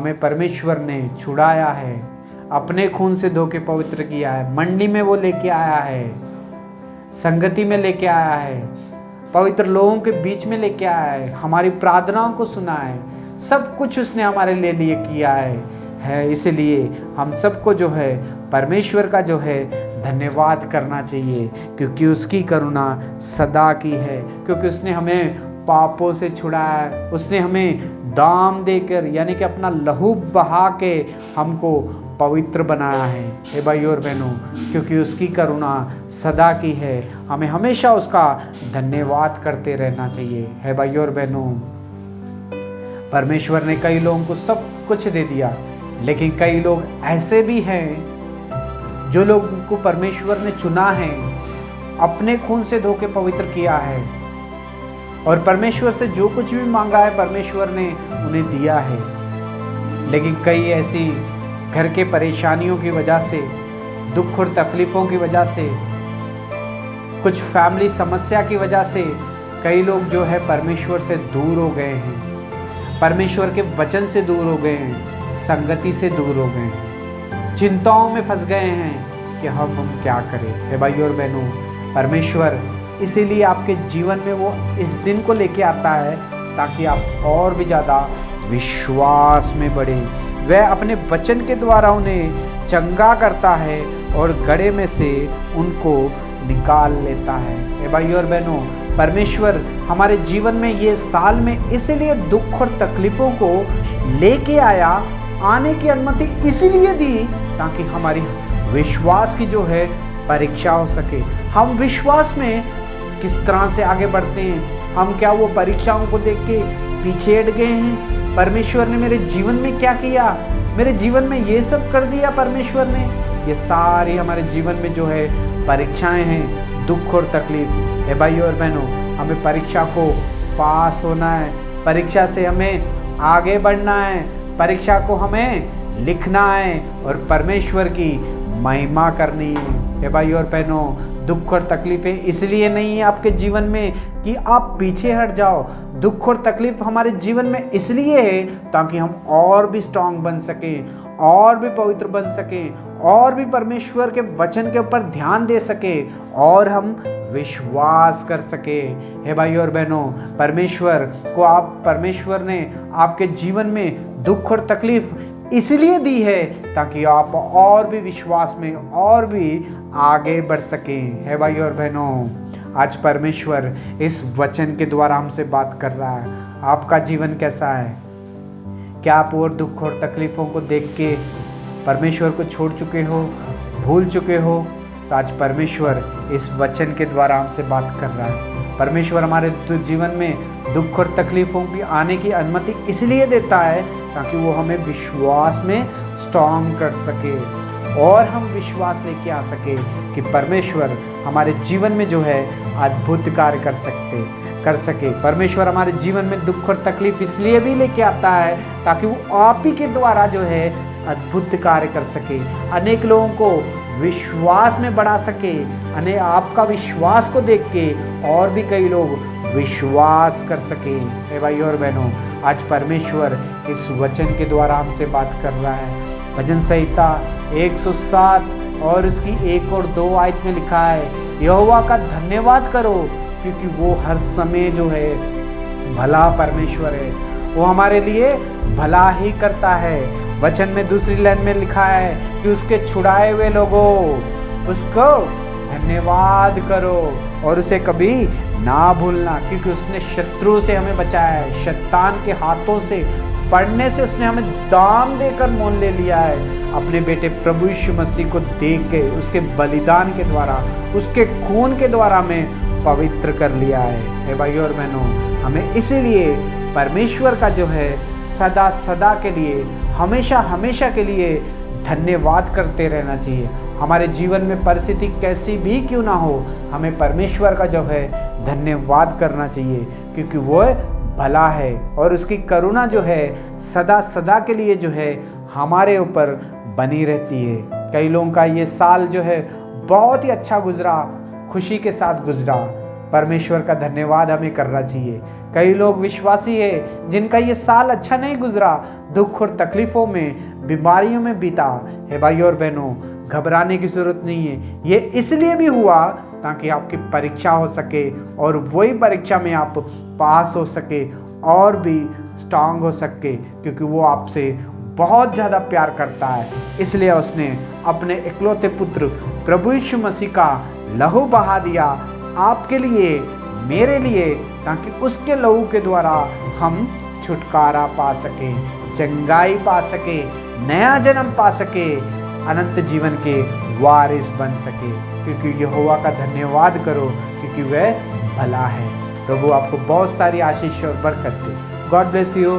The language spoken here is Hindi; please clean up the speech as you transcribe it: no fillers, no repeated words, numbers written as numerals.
हमें परमेश्वर ने छुड़ाया है, अपने खून से धो के पवित्र किया है, मंडी में वो लेके आया है, संगति में लेके आया है, पवित्र लोगों के बीच में लेके आया है, हमारी प्रार्थनाओं को सुना है, सब कुछ उसने हमारे लिए किया है। इसलिए हम सबको जो है परमेश्वर का जो है धन्यवाद करना चाहिए, क्योंकि उसकी करुणा सदा की है, क्योंकि उसने हमें पापों से छुड़ाया है, उसने हमें दाम देकर यानी कि अपना लहू बहा के हमको पवित्र बनाया है। हे भाई और बहनों, क्योंकि उसकी करुणा सदा की है, हमें हमेशा उसका धन्यवाद करते रहना चाहिए। हे भाई और बहनों, परमेश्वर ने कई लोगों को सब कुछ दे दिया, लेकिन कई लोग ऐसे भी हैं जो लोगों को परमेश्वर ने चुना है, अपने खून से धो के पवित्र किया है, और परमेश्वर से जो कुछ भी मांगा है परमेश्वर ने उन्हें दिया है। लेकिन कई ऐसी घर के परेशानियों की वजह से, दुख और तकलीफ़ों की वजह से, कुछ फैमिली समस्या की वजह से कई लोग जो है परमेश्वर से दूर हो गए हैं, परमेश्वर के वचन से दूर हो गए हैं, संगति से दूर हो गए हैं, चिंताओं में फंस गए हैं कि हम क्या करें। हे भाई और बहनों, परमेश्वर इसीलिए आपके जीवन में वो इस दिन को लेके आता है ताकि आप और भी ज़्यादा विश्वास में बढ़ें। वह अपने वचन के द्वारा उन्हें चंगा करता है और गड्ढे में से उनको निकाल लेता है। हे भाई और बहनों, परमेश्वर हमारे जीवन में ये साल में इसीलिए दुख और तकलीफ़ों को लेके आया, आने की अनुमति इसीलिए दी ताकि हमारी विश्वास की जो है परीक्षा हो सके। हम विश्वास में किस तरह से आगे बढ़ते हैं, हम क्या वो परीक्षाओं को देख के पीछे हट गए हैं? परमेश्वर ने मेरे जीवन में क्या किया, मेरे जीवन में ये सब कर दिया परमेश्वर ने। ये सारी हमारे जीवन में जो है परीक्षाएं हैं, दुख और तकलीफ। ए भाई और बहनों, हमें परीक्षा को पास होना है, परीक्षा से हमें आगे बढ़ना है, परीक्षा को हमें लिखना है और परमेश्वर की महिमा करनी है। हे भाई और बहनों, दुख और तकलीफें इसलिए नहीं है आपके जीवन में कि आप पीछे हट जाओ। दुख और तकलीफ हमारे जीवन में इसलिए है ताकि हम और भी स्ट्रांग बन सकें, और भी पवित्र बन सकें, और भी परमेश्वर के वचन के ऊपर ध्यान दे सकें और हम विश्वास कर सके। हे भाई और बहनों, परमेश्वर ने आपके जीवन में दुख और तकलीफ इसलिए दी है ताकि आप और भी विश्वास में और भी आगे बढ़ सकें। हे भाई और बहनों, आज परमेश्वर इस वचन के द्वारा हमसे बात कर रहा है। आपका जीवन कैसा है? क्या आप और दुख और तकलीफ़ों को देख के परमेश्वर को छोड़ चुके हो, भूल चुके हो? तो आज परमेश्वर इस वचन के द्वारा हमसे बात कर रहा है। परमेश्वर हमारे जीवन में दुख और तकलीफ़ों की आने की अनुमति इसलिए देता है ताकि वो हमें विश्वास में स्ट्रांग कर सके और हम विश्वास लेके आ सके कि परमेश्वर हमारे जीवन में जो है अद्भुत कार्य कर सके। परमेश्वर हमारे जीवन में दुख और तकलीफ इसलिए भी लेके आता है ताकि वो आप ही के द्वारा जो है अद्भुत कार्य कर सके, अनेक लोगों को विश्वास में बढ़ा सके। आपका विश्वास को देख के और भी कई लोग विश्वास कर सके। हे भाई और बहनों, आज परमेश्वर इस वचन के द्वारा हमसे बात कर रहा है। भजन संहिता 107 और उसकी 1 और 2 आयत में लिखा है, यहोवा का धन्यवाद करो क्योंकि वो हर समय जो है भला परमेश्वर है, वो हमारे लिए भला ही करता है। वचन में दूसरी लाइन में लिखा है कि उसके छुड़ाए हुए लोगों उसको धन्यवाद करो और उसे कभी ना भूलना, क्योंकि उसने शत्रु से हमें बचाया है, शैतान के हाथों से पड़ने से उसने हमें दाम देकर मोल ले लिया है। अपने बेटे प्रभु यीशु मसीह को देख के उसके बलिदान के द्वारा, उसके खून के द्वारा हमें पवित्र कर लिया है। हे भाइयों और बहनों, हमें इसीलिए परमेश्वर का जो है सदा सदा के लिए, हमेशा हमेशा के लिए धन्यवाद करते रहना चाहिए। हमारे जीवन में परिस्थिति कैसी भी क्यों ना हो, हमें परमेश्वर का जो है धन्यवाद करना चाहिए, क्योंकि वो भला है और उसकी करुणा जो है सदा सदा के लिए जो है हमारे ऊपर बनी रहती है। कई लोगों का ये साल जो है बहुत ही अच्छा गुजरा, खुशी के साथ गुजरा, परमेश्वर का धन्यवाद हमें करना चाहिए। कई लोग विश्वासी है जिनका ये साल अच्छा नहीं गुजरा, दुख और तकलीफों में, बीमारियों में बीता है। भाई और बहनों, घबराने की जरूरत नहीं है। ये इसलिए भी हुआ ताकि आपकी परीक्षा हो सके और वही परीक्षा में आप पास हो सके और भी स्ट्रांग हो सके, क्योंकि वो आपसे बहुत ज़्यादा प्यार करता है। इसलिए उसने अपने इकलौते पुत्र प्रभु यीशु मसीह का लहू बहा दिया आपके लिए, मेरे लिए, ताकि उसके लहू के द्वारा हम छुटकारा पा सके, चंगाई पा सके, नया जन्म पा सके, अनंत जीवन के वारिस बन सके। क्योंकि यहोवा का धन्यवाद करो, क्योंकि वह भला है। प्रभु आपको बहुत सारी आशीष और बरकत दे। God bless you.